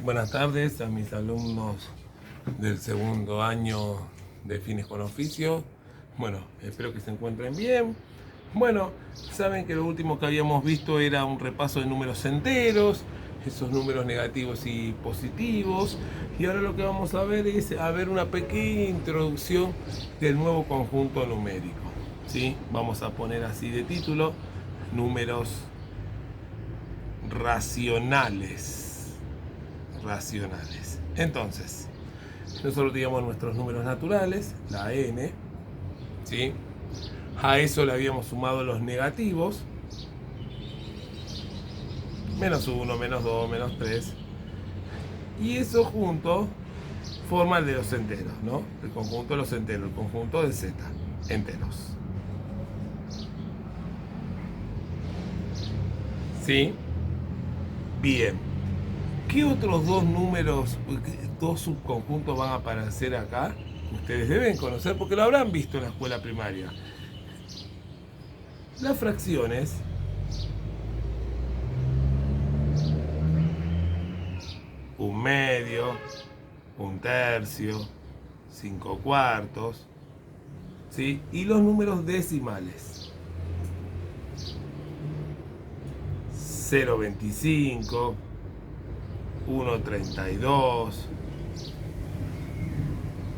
Buenas tardes a mis alumnos del segundo año de Fines con Oficio. Bueno, espero que se encuentren bien. Bueno, saben que lo último que habíamos visto era un repaso de números enteros, esos números negativos y positivos. Y ahora lo que vamos a ver es una pequeña introducción del nuevo conjunto numérico. ¿Sí? Vamos a poner así de título: números racionales. Entonces, nosotros teníamos nuestros números naturales, la n, ¿sí? A eso le habíamos sumado los negativos, menos 1, menos 2, menos 3, y eso junto forma el de los enteros, ¿no? El conjunto de los enteros, el conjunto de z, enteros. ¿Sí? Bien. ¿Qué otros dos números, dos subconjuntos van a aparecer acá? Ustedes deben conocer porque lo habrán visto en la escuela primaria. Las fracciones un medio, un tercio, 5/4, ¿sí? Y los números decimales: 0,25, 1,32,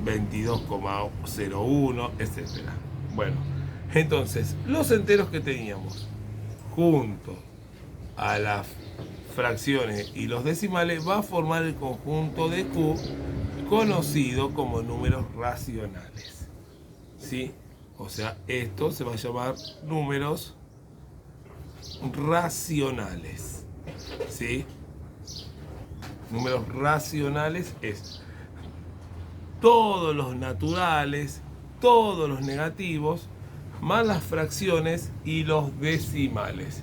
22,01, etc. Bueno, entonces, los enteros que teníamos junto a las fracciones y los decimales va a formar el conjunto de Q, conocido como números racionales. ¿Sí? O sea, esto se va a llamar números racionales. ¿Sí? Números racionales es todos los naturales, todos los negativos, más las fracciones y los decimales.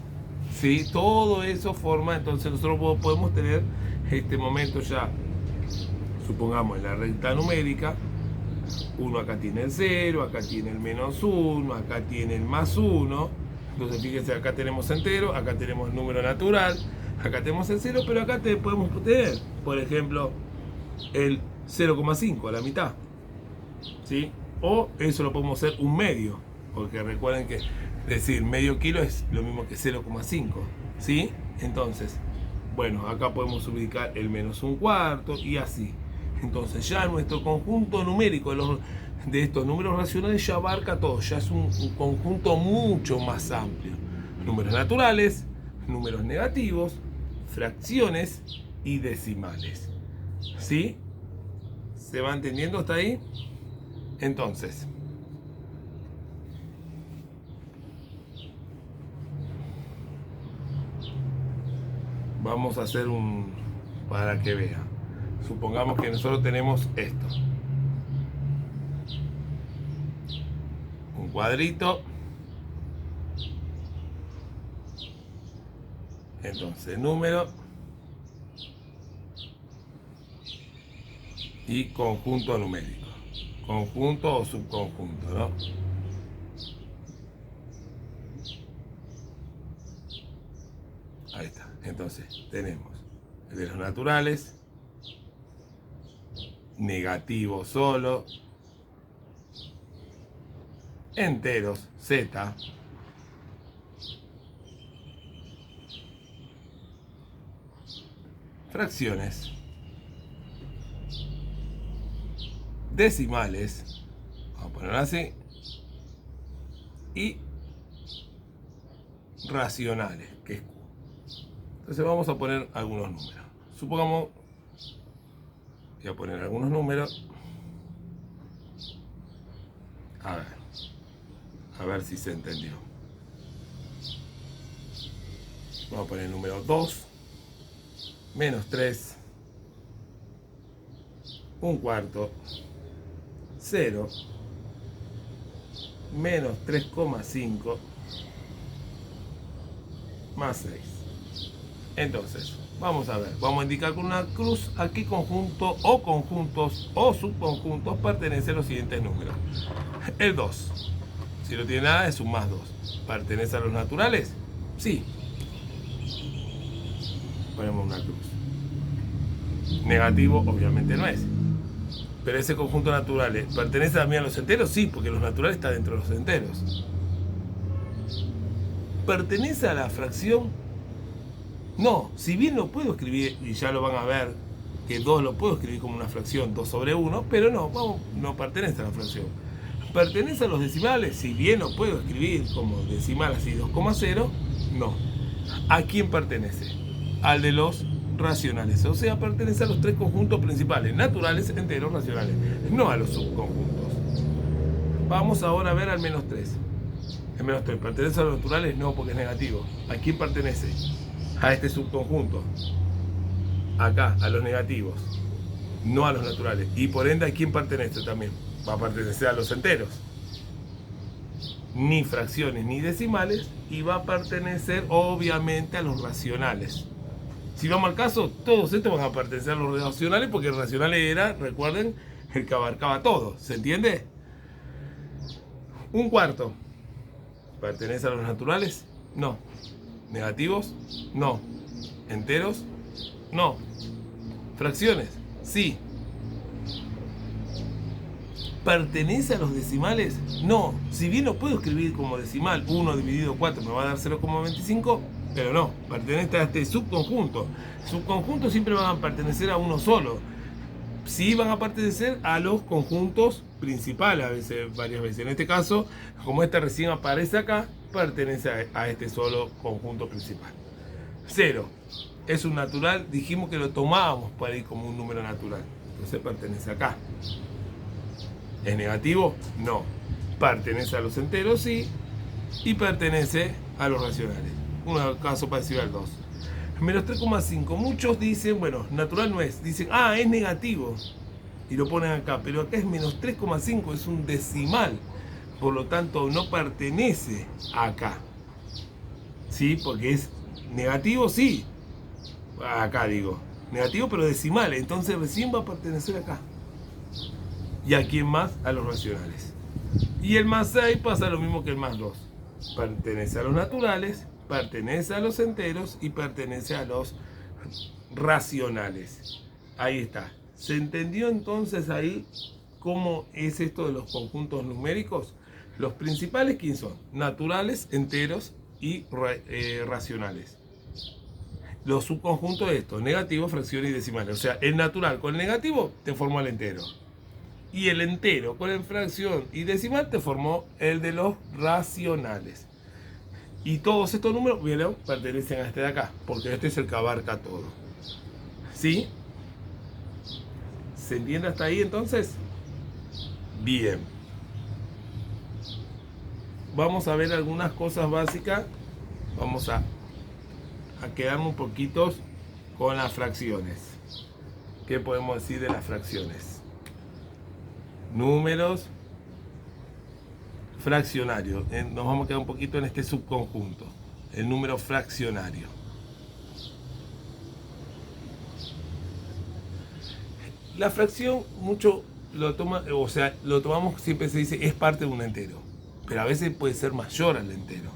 ¿Sí? Todo eso forma, entonces nosotros podemos tener este momento ya, supongamos en la recta numérica, uno acá tiene el 0, acá tiene el menos 1, acá tiene el más 1. Entonces fíjense, acá tenemos entero, acá tenemos el número natural, acá tenemos el 0, pero acá podemos tener, por ejemplo, el 0,5 a la mitad, ¿sí? O eso lo podemos hacer un medio, porque recuerden que decir medio kilo es lo mismo que 0,5, ¿sí? Entonces, bueno, acá podemos ubicar el menos 1/4 y así. Entonces ya nuestro conjunto numérico de estos números racionales ya abarca todo, ya es un conjunto mucho más amplio. Números naturales, números negativos, fracciones y decimales. ¿Sí? ¿Se va entendiendo hasta ahí? Entonces, vamos a hacer para que vea. Supongamos que nosotros tenemos esto: un cuadrito. Entonces, número y conjunto numérico. Conjunto o subconjunto, ¿no? Ahí está. Entonces, tenemos el de los naturales, negativo solo, enteros, z, fracciones, decimales, vamos a ponerlo así, y racionales, que es Q. Entonces vamos a poner algunos números. Supongamos, voy a poner algunos números. A ver si se entendió. Vamos a poner el número 2, menos 3, 1/4, 0, menos 3,5, más 6. Entonces, vamos a ver, vamos a indicar con una cruz a qué conjunto o conjuntos o subconjuntos pertenecen los siguientes números. El 2, si no tiene nada, es un más 2. ¿Pertenece a los naturales? Sí. Ponemos una cruz. Negativo obviamente no es. Pero ese conjunto naturales, ¿pertenece también a los enteros? Sí, porque los naturales están dentro de los enteros. ¿Pertenece a la fracción? No, si bien lo puedo escribir, y ya lo van a ver, que 2 lo puedo escribir como una fracción, 2 sobre 1, pero no pertenece a la fracción. ¿Pertenece a los decimales? Si bien lo puedo escribir como decimal así 2,0, no. ¿A quién pertenece? Al de los racionales, o sea, pertenece a los 3 conjuntos principales, naturales, enteros, racionales, no a los subconjuntos. Vamos ahora a ver al menos 3. El menos 3, ¿pertenece a los naturales? No, porque es negativo. ¿A quién pertenece? A este subconjunto. Acá, a los negativos, no a los naturales. Y por ende, ¿a quién pertenece también? Va a pertenecer a los enteros. Ni fracciones ni decimales, y va a pertenecer obviamente a los racionales. Si vamos al caso, todos estos van a pertenecer a los racionales, porque el racional era, recuerden, el que abarcaba todo. ¿Se entiende? Un cuarto. ¿Pertenece a los naturales? No. ¿Negativos? No. ¿Enteros? No. ¿Fracciones? Sí. ¿Pertenece a los decimales? No. Si bien lo puedo escribir como decimal, 1 dividido 4 me va a dar 0,25, pero no, pertenece a este subconjunto. Subconjuntos siempre van a pertenecer a uno solo. Sí van a pertenecer a los conjuntos principales, a veces, varias veces. En este caso, como este recién aparece acá, pertenece a este solo conjunto principal. 0. Es un natural, dijimos que lo tomábamos para ir como un número natural. Entonces pertenece acá. ¿Es negativo? No. Pertenece a los enteros, sí. Y pertenece a los racionales. Un caso parecido al 2. Menos 3,5. Muchos dicen, bueno, natural no es. Dicen, es negativo. Y lo ponen acá. Pero acá es menos 3,5. Es un decimal. Por lo tanto, no pertenece acá. ¿Sí? Porque es negativo, sí. Acá digo. Negativo, pero decimal. Entonces recién va a pertenecer acá. ¿Y a quién más? A los racionales. Y el más 6 pasa lo mismo que el más 2. Pertenece a los naturales, pertenece a los enteros y pertenece a los racionales. Ahí está. ¿Se entendió entonces ahí cómo es esto de los conjuntos numéricos? Los principales, ¿quién son? Naturales, enteros y racionales. Los subconjuntos de estos, negativo, fracciones y decimales. O sea, el natural con el negativo te formó el entero. Y el entero con la fracción y decimal te formó el de los racionales. Y todos estos números, ¿vieron? Pertenecen a este de acá, porque este es el que abarca todo. ¿Sí? ¿Se entiende hasta ahí entonces? Bien. Vamos a ver algunas cosas básicas. Vamos a quedarnos un poquito con las fracciones. ¿Qué podemos decir de las fracciones? Números fraccionarios. Nos vamos a quedar un poquito en este subconjunto. El número fraccionario. La fracción mucho lo tomamos, siempre se dice, es parte de un entero. Pero a veces puede ser mayor al entero.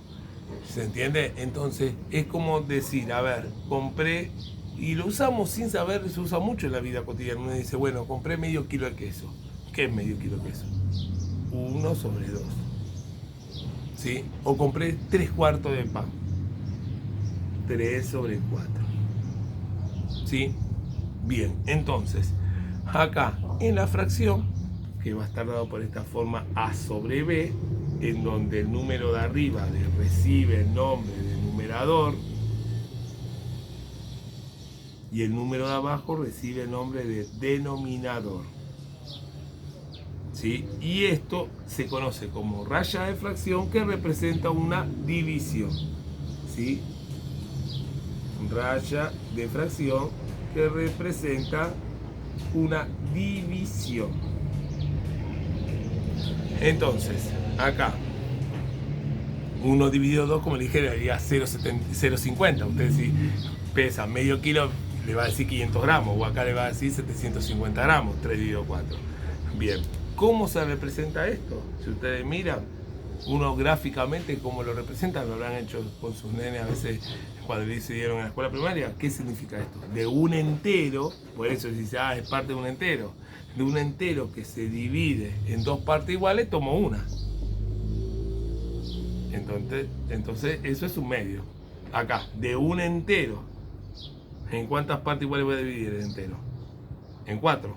¿Se entiende? Entonces es como decir, a ver, compré, y lo usamos sin saber, se usa mucho en la vida cotidiana. Uno dice, bueno, compré medio kilo de queso. ¿Qué es medio kilo de queso? 1 sobre 2. ¿Sí? O compré 3/4 de pan. 3 sobre 4. ¿Sí? Bien, entonces, acá en la fracción, que va a estar dado por esta forma A sobre B, en donde el número de arriba recibe el nombre de numerador y el número de abajo recibe el nombre de denominador. ¿Sí? Y esto se conoce como raya de fracción, que representa una división. ¿Sí? Raya de fracción que representa una división. Entonces, acá 1 dividido 2, como le dije, le daría 0,50. Usted si pesa medio kilo, le va a decir 500 gramos, o acá le va a decir 750 gramos, 3 dividido 4. Bien, ¿cómo se representa esto? Si ustedes miran, Uno gráficamente, como lo representan, lo habrán hecho con sus nenes a veces cuando decidieron en la escuela primaria. ¿Qué significa esto? De un entero, por eso se dice, es parte de un entero. De un entero que se divide en dos partes iguales, tomo una. Entonces eso es un medio. Acá, de un entero, ¿en cuántas partes iguales voy a dividir el entero? En 4.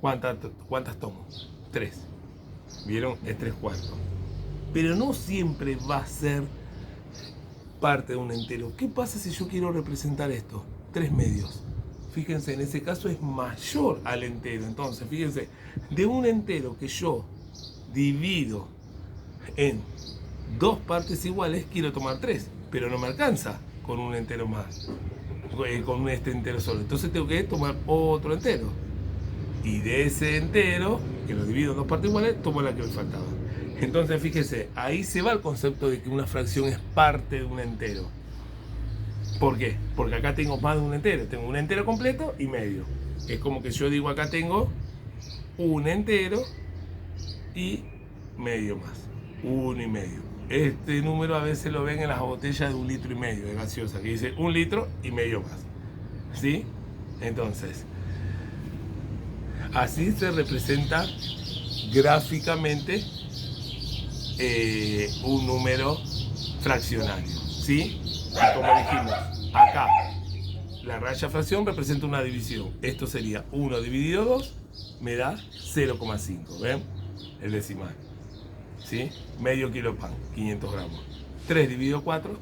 ¿Cuántas tomo? 3. ¿Vieron? Es 3/4. Pero no siempre va a ser parte de un entero. ¿Qué pasa si yo quiero representar esto? 3 medios. Fíjense, en ese caso es mayor al entero. Entonces, fíjense, de un entero que yo divido en dos partes iguales, quiero tomar 3, pero no me alcanza con un entero más, con este entero solo. Entonces tengo que tomar otro entero. Y de ese entero, que lo divido en dos partes iguales, tomo la que me faltaba. Entonces, fíjese, ahí se va el concepto de que una fracción es parte de un entero. ¿Por qué? Porque acá tengo más de un entero. Tengo un entero completo y medio. Es como que yo digo, acá tengo un entero y medio más. 1,5. Este número a veces lo ven en las botellas de 1,5 litros de gaseosa, que dice 1,5 litros más. ¿Sí? Entonces, así se representa gráficamente un número fraccionario. ¿Sí? Y como dijimos, acá la raya fracción representa una división. Esto sería 1 dividido 2, me da 0,5. ¿Ven? El decimal. ¿Sí? Medio kilo pan, 500 gramos. 3 dividido 4,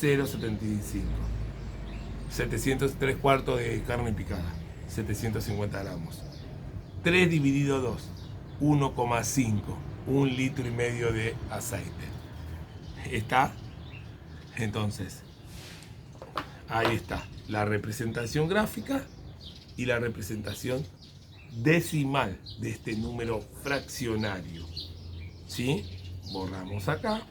0,75. 703 cuartos de carne picada, 750 gramos. 3 dividido 2, 1,5. 1,5 litros de aceite. ¿Está? Entonces, ahí está la representación gráfica y la representación decimal de este número fraccionario. ¿Sí? Borramos acá.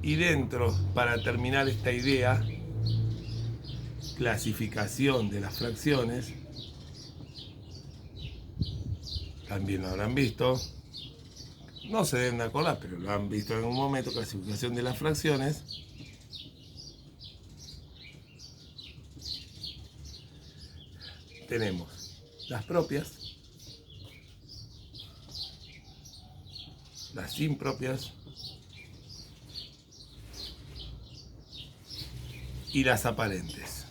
Y dentro, para terminar esta idea, clasificación de las fracciones, también lo habrán visto, no se deben de acordar, pero lo han visto en un momento, clasificación de las fracciones. Tenemos las propias, las impropias y las aparentes.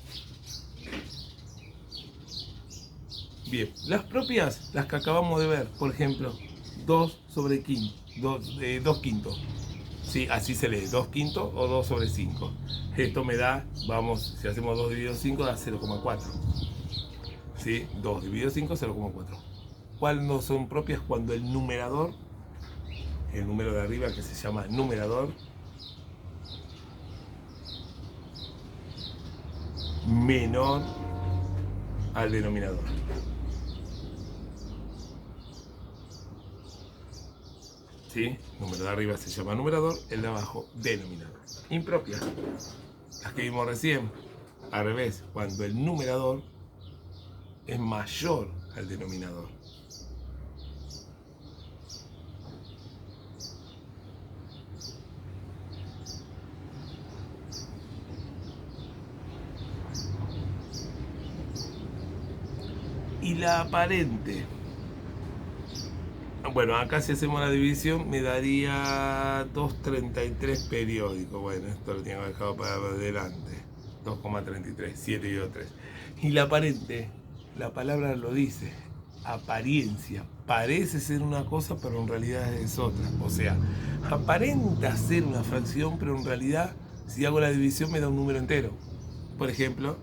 Bien, las propias, las que acabamos de ver, por ejemplo, 2 sobre 5, 2 quintos. Sí, así se lee, 2 quintos o 2 sobre 5. Esto me da, vamos, si hacemos 2 dividido 5 da 0,4. ¿Sí? 2 dividido 5, 0,4. ¿Cuáles no son propias? Cuando el numerador, el número de arriba que se llama numerador, menor al denominador. ¿Sí? El número de arriba se llama numerador, el de abajo denominador. Impropias, las que vimos recién, al revés, cuando el numerador es mayor al denominador. Y la aparente, bueno, acá si hacemos la división me daría 2,33 periódico. Bueno, esto lo tengo dejado para adelante. 2,33, 7 y 3. Y la aparente, la palabra lo dice, apariencia. Parece ser una cosa, pero en realidad es otra. O sea, aparenta ser una fracción, pero en realidad, si hago la división, me da un número entero. Por ejemplo,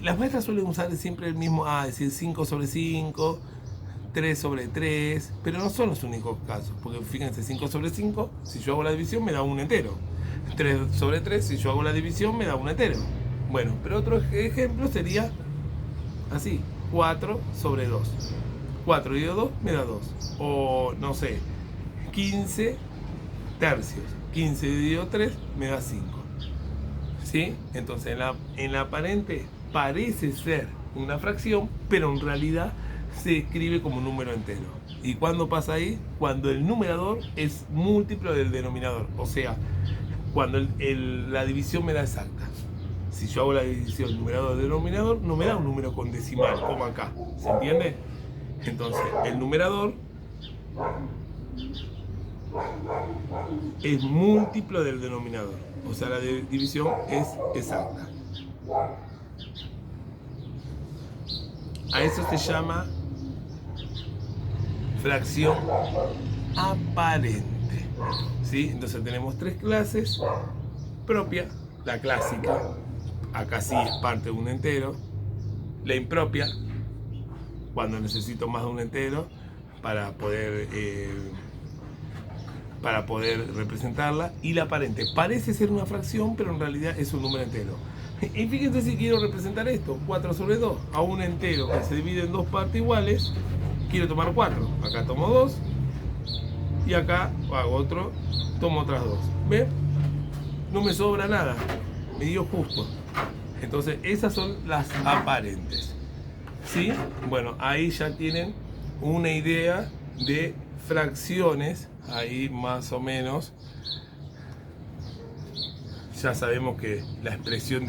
las maestras suelen usar siempre el mismo, es decir, 5 sobre 5, 3 sobre 3, pero no son los únicos casos, porque fíjense, 5 sobre 5, si yo hago la división me da un entero. 3 sobre 3, si yo hago la división me da un entero. Bueno, pero otro ejemplo sería así, 4 sobre 2. 4 dividido 2 me da 2. O no sé, 15 tercios. 15 dividido 3 me da 5. ¿sí? Entonces en la aparente parece ser una fracción, pero en realidad se escribe como un número entero. ¿Y cuándo pasa ahí? Cuando el numerador es múltiplo del denominador, o sea, cuando la división me da exacta. Si yo hago la división numerador-denominador, no me da un número con decimal, como acá. ¿Se entiende? Entonces, el numerador es múltiplo del denominador. O sea, la división es exacta. A eso se llama fracción aparente. ¿Sí? Entonces tenemos tres clases. Propia, la clásica, acá sí es parte de un entero. La impropia, cuando necesito más de un entero para poder representarla. Y la aparente, parece ser una fracción, pero en realidad es un número entero. Y fíjense si quiero representar esto, 4 sobre 2, a un entero que se divide en dos partes iguales, quiero tomar 4. Acá tomo 2 y acá hago otro, tomo otras 2. ¿Ven? No me sobra nada, me dio justo. Entonces esas son las aparentes. ¿Sí? Bueno, ahí ya tienen una idea de fracciones, ahí más o menos. Ya sabemos que la expresión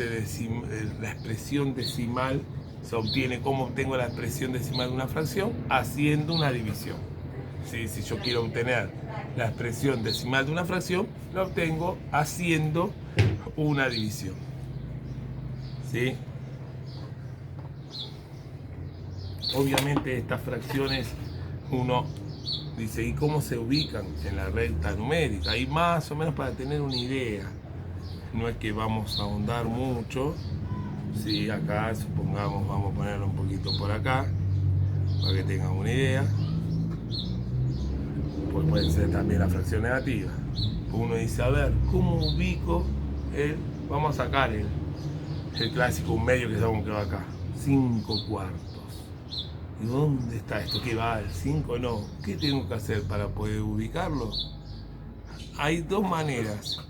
decimal se obtiene. ¿Cómo obtengo la expresión decimal de una fracción? Haciendo una división. ¿Sí? Si yo quiero obtener la expresión decimal de una fracción, la obtengo haciendo una división. ¿Sí? Obviamente estas fracciones uno dice, ¿y cómo se ubican en la recta numérica? Y más o menos para tener una idea. No es que vamos a ahondar mucho. Si acá, supongamos, vamos a ponerlo un poquito por acá, para que tengan una idea. Pues puede ser también la fracción negativa. Uno dice, a ver, ¿cómo ubico vamos a sacar el clásico medio que sabemos que va acá? 5/4. ¿Y dónde está esto? ¿Qué va? ¿El 5? No. ¿Qué tengo que hacer para poder ubicarlo? Hay dos maneras.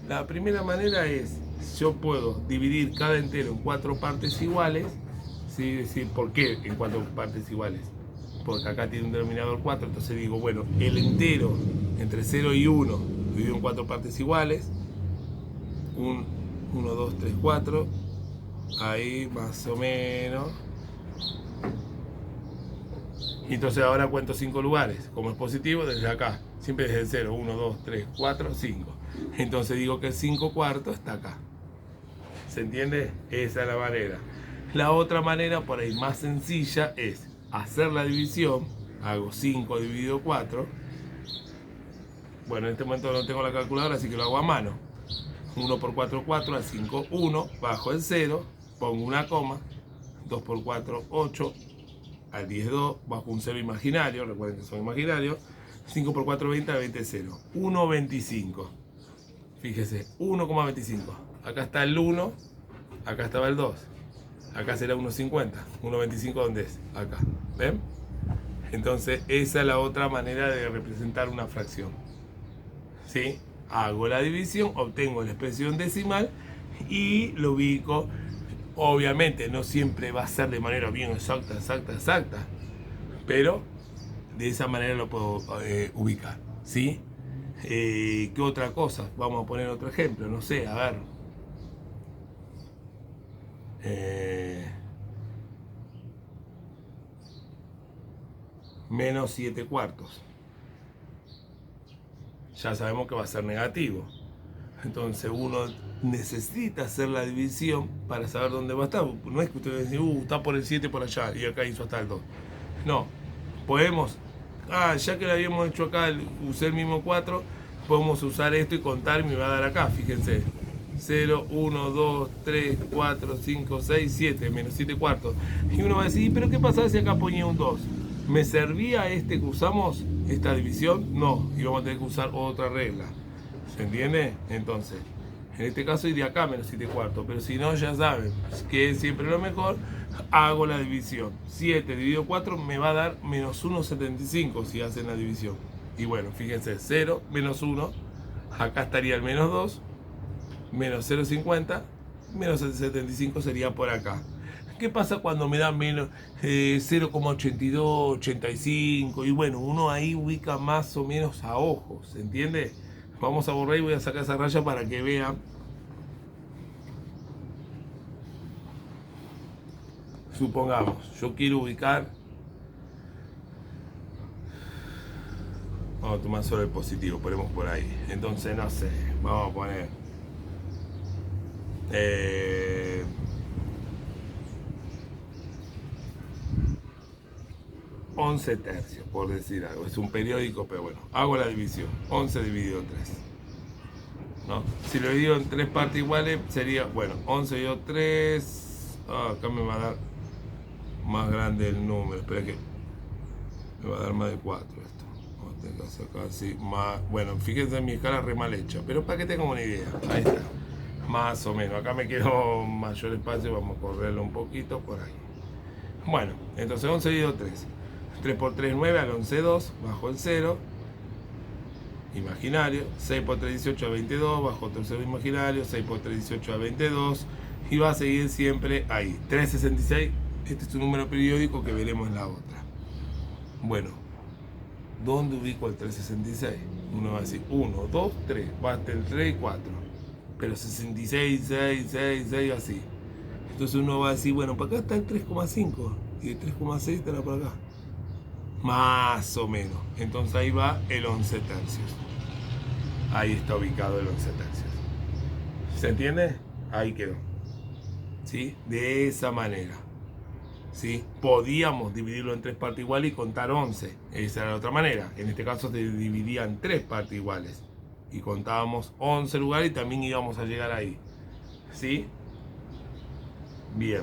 La primera manera es, yo puedo dividir cada entero en 4 partes iguales. ¿Sí? Es decir, ¿por qué en 4 partes iguales? Porque acá tiene un denominador 4, entonces digo, bueno, el entero entre 0 y 1 dividido en 4 partes iguales. 1, 2, 3, 4. Ahí más o menos. Y entonces ahora cuento 5 lugares. Como es positivo, desde acá. Siempre desde el 0. 1, 2, 3, 4, 5. Entonces digo que el 5/4 está acá. ¿Se entiende? Esa es la manera. La otra manera, por ahí más sencilla, es hacer la división. Hago 5 dividido 4. Bueno, en este momento no tengo la calculadora, así que lo hago a mano. 1 por 4, 4, al 5, 1. Bajo el 0, pongo una coma. 2 por 4, 8. Al 10, 2. Bajo un 0 imaginario, recuerden que son imaginarios. 5 por 4, 20, al 20, 0. 1,25. Fíjese, 1,25. Acá está el 1, acá estaba el 2. Acá será 1,50. 1,25 ¿dónde es? Acá. ¿Ven? Entonces esa es la otra manera de representar una fracción. ¿Sí? Hago la división, obtengo la expresión decimal y lo ubico. Obviamente no siempre va a ser de manera bien exacta, pero de esa manera lo puedo ubicar. ¿Sí? ¿Qué otra cosa? Vamos a poner otro ejemplo, no sé, a ver. Menos 7/4. Ya sabemos que va a ser negativo. Entonces uno necesita hacer la división para saber dónde va a estar. No es que usted dice, está por el 7 por allá y acá hizo hasta el 2. No, podemos, ya que lo habíamos hecho acá, usé el mismo 4, podemos usar esto y contar y me va a dar acá, fíjense. 0, 1, 2, 3, 4, 5, 6, 7, menos 7/4. Y uno va a decir, ¿pero qué pasa si acá ponía un 2? ¿Me servía que usamos, esta división? No, y vamos a tener que usar otra regla. ¿Se entiende? Entonces, en este caso iría acá menos 7/4, pero si no, ya saben que es siempre lo mejor. Hago la división. 7 dividido 4 me va a dar menos 1,75 si hacen la división. Y bueno, fíjense, 0, menos 1, acá estaría el menos 2, menos 0,50, menos 75 sería por acá. ¿Qué pasa cuando me da menos 0,82, 85? Y bueno, uno ahí ubica más o menos a ojos, ¿se entiende? Vamos a borrar y voy a sacar esa raya para que vean. Supongamos, yo quiero ubicar. Vamos a tomar solo el positivo, ponemos por ahí. Entonces, no sé, vamos a poner 11 tercios, por decir algo. Es un periódico, pero bueno, hago la división. 11 dividido 3. ¿No? Si lo divido en 3 partes iguales, sería, bueno, 11 dividido 3. Acá me va a dar más grande el número. Espera que me va a dar más de 4 esto. Vamos a tener que sacar así, más. Bueno, fíjense en mi escala re mal hecha, pero para que tengan una idea. Ahí está. Más o menos. Acá me quiero mayor espacio, vamos a correrlo un poquito por ahí. Bueno, entonces 11 dividido 3. 3 por 3, 9, al 11, 2, bajo el 0, imaginario. 6 por 3, 18, a 22, bajo otro 0 imaginario. 6 por 3, 18, a 22. Y va a seguir siempre ahí. 366, este es un número periódico que veremos en la otra. Bueno, ¿dónde ubico el 366? Uno va a decir 1, 2, 3, va hasta el 3 y 4. Pero 66, 6, 6, 6, así. Entonces uno va a decir, bueno, para acá está el 3,5 y el 3,6 estará por acá. Más o menos. Entonces ahí va el 11 tercios. Ahí está ubicado el 11 tercios. ¿Se entiende? Ahí quedó. ¿Sí? De esa manera. ¿Sí? Podíamos dividirlo en 3 partes iguales y contar 11. Esa era la otra manera. En este caso se dividía en 3 partes iguales. Y contábamos 11 lugares y también íbamos a llegar ahí. ¿Sí? Bien.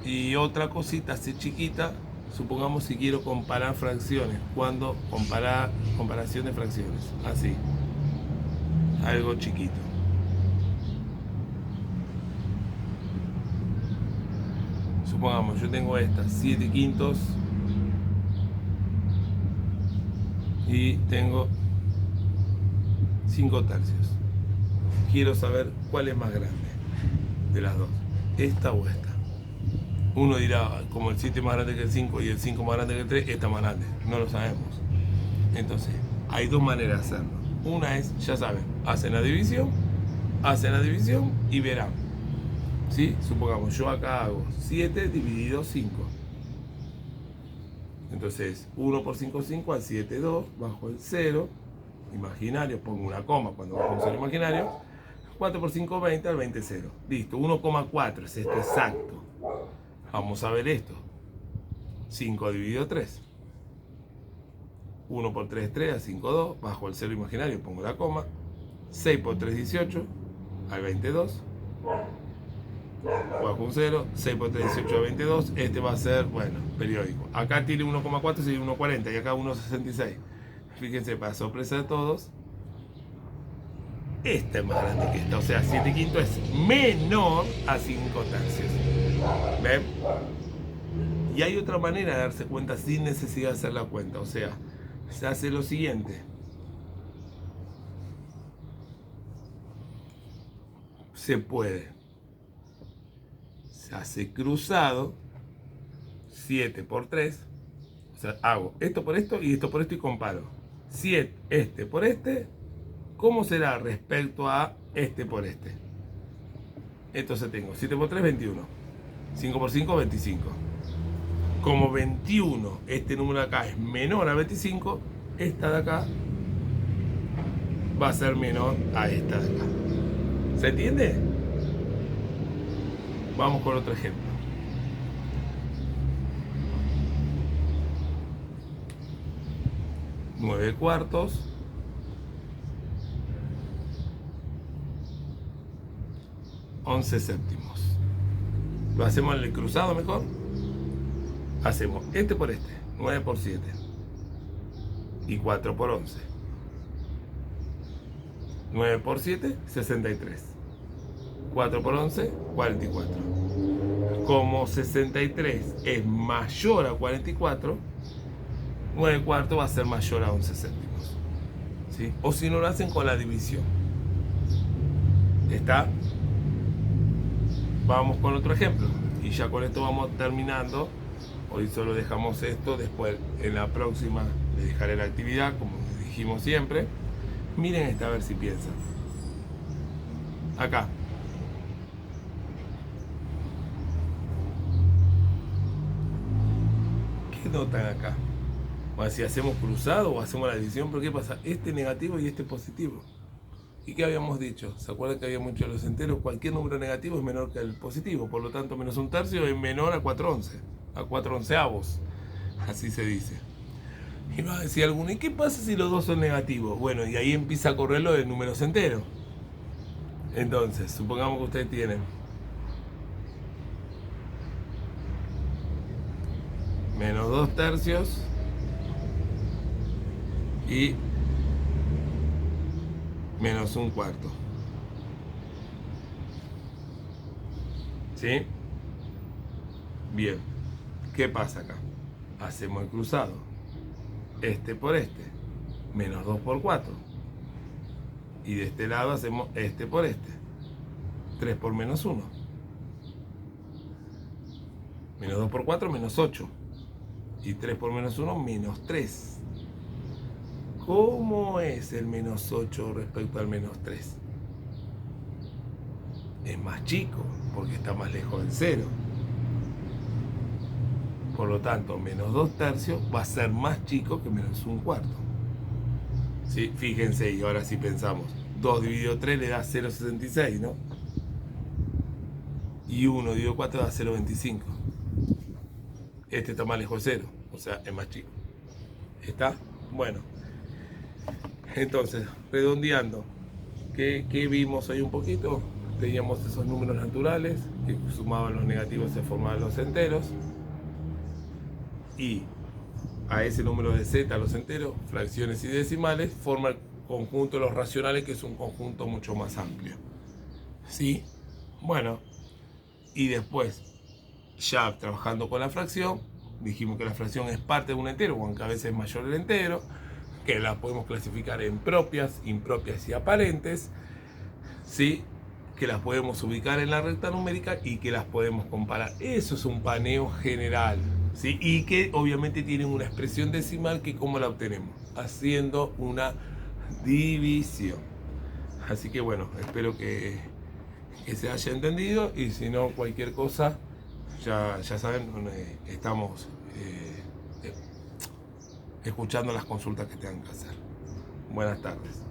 Y otra cosita así chiquita, supongamos si quiero comparar fracciones, cuando comparación de fracciones, así, algo chiquito. Supongamos, yo tengo estas 7 quintos y tengo 5 tercios. Quiero saber cuál es más grande de las dos, esta o esta. Uno dirá, como el 7 es más grande que el 5 y el 5 más grande que el 3, esta más grande. No lo sabemos. Entonces, hay dos maneras de hacerlo. Una es, ya saben, hacen la división y verán. ¿Sí? Supongamos, yo acá hago 7 dividido 5. Entonces, 1 por 5, 5, al 7, 2, bajo el 0, imaginario, pongo una coma cuando bajo un 0 imaginario. 4 por 5, 20, al 20, 0. Listo, 1,4 es esto exacto. Vamos a ver esto. 5 dividido 3. 1 por 3, 3, a 5, 2. Bajo el 0 imaginario, pongo la coma. 6 por 3, 18. Al 22. Bajo un 0. 6 por 3, 18 a 22. Este va a ser, bueno, periódico. Acá tiene 1,4, sería 1,40. Y acá 1,66. Fíjense, para sorpresa de todos, esta es más grande que esta. O sea, 7 quintos es menor a 5 tercios. ¿Ven? Y hay otra manera de darse cuenta sin necesidad de hacer la cuenta. O sea, se hace lo siguiente. Se puede. Se hace cruzado. 7 por 3. O sea, hago esto por esto y esto por esto y comparo. 7, este por este. ¿Cómo será respecto a este por este? Entonces tengo 7 por 3, 21. 5 por 5, 25. Como 21, este número de acá es menor a 25, esta de acá va a ser menor a esta de acá. ¿Se entiende? Vamos con otro ejemplo. Nueve cuartos. 11 séptimos. Lo hacemos en el cruzado mejor. Hacemos este por este, 9 por 7 y 4 por 11. 9 por 7, 63. 4 por 11, 44. Como 63 es mayor a 44, 9 cuartos va a ser mayor a 11 séptimos. ¿Sí? O si no, lo hacen con la división. ¿Está? Vamos con otro ejemplo. Y ya con esto vamos terminando. Hoy solo dejamos esto. Después en la próxima les dejaré la actividad, como dijimos siempre. Miren esta a ver si piensan. Acá. ¿Qué notan acá? Bueno, si hacemos cruzado o hacemos la división, ¿pero qué pasa? Este negativo y este positivo. ¿Y qué habíamos dicho? ¿Se acuerdan que habíamos dicho los enteros? Cualquier número negativo es menor que el positivo. Por lo tanto, menos un tercio es menor a 4/11. A 4/11. Así se dice. Y va a decir alguno, ¿y qué pasa si los dos son negativos? Bueno, y ahí empieza a correr lo de números enteros. Entonces, supongamos que ustedes tienen menos 2 tercios y menos un cuarto. ¿Sí? Bien. ¿Qué pasa acá? Hacemos el cruzado. Este por este. Menos 2 por 4. Y de este lado hacemos este por este. 3 por menos 1. Menos 2 por 4, menos 8. Y 3 por menos 1, menos 3. ¿Cómo es el menos 8 respecto al menos 3? Es más chico, porque está más lejos del 0. Por lo tanto, menos 2 tercios va a ser más chico que menos un cuarto. ¿Sí? Fíjense, y ahora sí pensamos. 2 dividido 3 le da 0,66, ¿no? Y 1 dividido 4 da 0,25. Este está más lejos de 0, o sea, es más chico. ¿Está? Bueno. Entonces, redondeando, ¿qué vimos hoy un poquito? Teníamos esos números naturales que sumaban los negativos, se formaban los enteros. Y a ese número de z, los enteros, fracciones y decimales, forma el conjunto de los racionales, que es un conjunto mucho más amplio. ¿Sí? Bueno, y después, ya trabajando con la fracción, dijimos que la fracción es parte de un entero, aunque a veces es mayor el entero, que la podemos clasificar en propias, impropias y aparentes, ¿sí? Que las podemos ubicar en la recta numérica y que las podemos comparar. Eso es un paneo general, ¿sí? Y que obviamente tienen una expresión decimal, que ¿cómo la obtenemos? Haciendo una división. Así que bueno, espero que se haya entendido, y si no, cualquier cosa, ya saben, estamos escuchando las consultas que tengan que hacer. Buenas tardes.